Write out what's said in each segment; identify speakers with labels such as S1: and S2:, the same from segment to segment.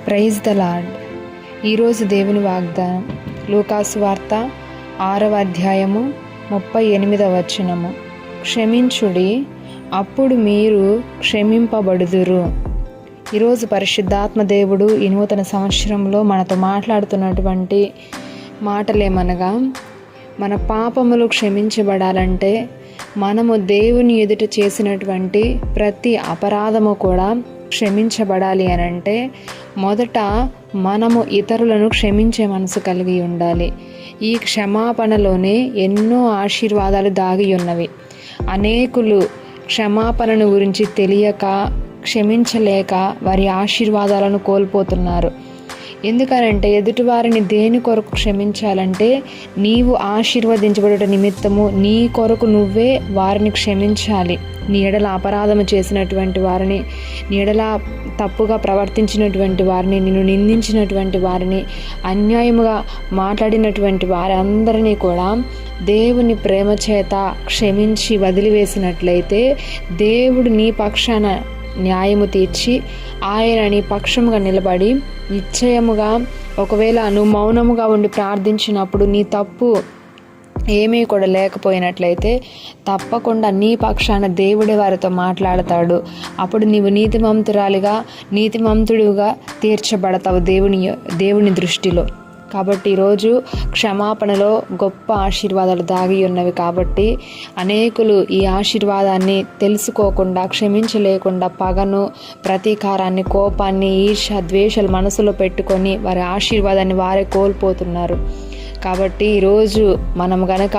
S1: Praise the lord. ఈరోజు దేవుని వాగ్దానం లూకాసు వార్త 6వ అధ్యాయము 38వ వచనము. క్షమించుడి, అప్పుడు మీరు క్షమింపబడుదురు. ఈరోజు పరిశుద్ధాత్మ దేవుడు ఈ నూతన సంవత్సరంలో మనతో మాట్లాడుతున్నటువంటి మాటలేమనగా, మన పాపములు క్షమించబడాలంటే మనము దేవుని ఎదుట చేసినటువంటి ప్రతి అపరాధము కూడా క్షమించబడాలి అని అంటే మొదట మనము ఇతరులను క్షమించే మనసు కలిగి ఉండాలి. ఈ క్షమాపణలోనే ఎన్నో ఆశీర్వాదాలు దాగి ఉన్నవి. అనేకులు క్షమాపణను గురించి తెలియక, క్షమించలేక వారి ఆశీర్వాదాలను కోల్పోతున్నారు. ఎందుకనంటే ఎదుటివారిని దేని కొరకు క్షమించాలంటే నీవు ఆశీర్వదించబడుట నిమిత్తము నీ కొరకు నువ్వే వారిని క్షమించాలి. నీ ఎడల అపరాధము చేసినటువంటి వారిని, నీ ఎడల తప్పుగా ప్రవర్తించినటువంటి వారిని, నిన్ను నిందించినటువంటి వారిని, అన్యాయముగా మాట్లాడినటువంటి వారందరినీ కూడా దేవుని ప్రేమ చేత క్షమించి వదిలివేసినట్లయితే దేవుడు నీ పక్షాన న్యాయము తీర్చి ఆయన నీ పక్షముగా నిలబడి నిశ్చయముగా, ఒకవేళ నువ్వు మౌనముగా ఉండి ప్రార్థించినప్పుడు నీ తప్పు ఏమీ కూడా లేకపోయినట్లయితే తప్పకుండా నీ పక్షాన దేవుడే వారితో మాట్లాడతాడు. అప్పుడు నీవు నీతిమంతుడిగా తీర్చబడతావు దేవుని దృష్టిలో. కాబట్టి ఈరోజు క్షమాపణలో గొప్ప ఆశీర్వాదాలు దాగి ఉన్నవి. కాబట్టి అనేకులు ఈ ఆశీర్వాదాన్ని తెలుసుకోకుండా, క్షమించలేకుండా పగను, ప్రతీకారాన్ని, కోపాన్ని, ఈర్ష్య, ద్వేషాలు మనసులో పెట్టుకొని వారి ఆశీర్వాదాన్ని వారే కోల్పోతున్నారు. కాబట్టి ఈరోజు మనం గనక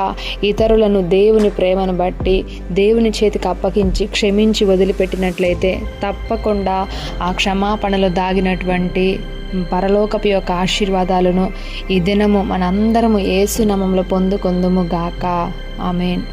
S1: ఇతరులను దేవుని ప్రేమను బట్టి దేవుని చేతికి అప్పగించి క్షమించి వదిలిపెట్టినట్లయితే తప్పకుండా ఆ క్షమాపణలో దాగినటువంటి పరలోకపు యొక్క ఆశీర్వాదాలను ఈ దినము మనందరము యేసు నామములో పొందుకొందుము గాక. ఆమేన్.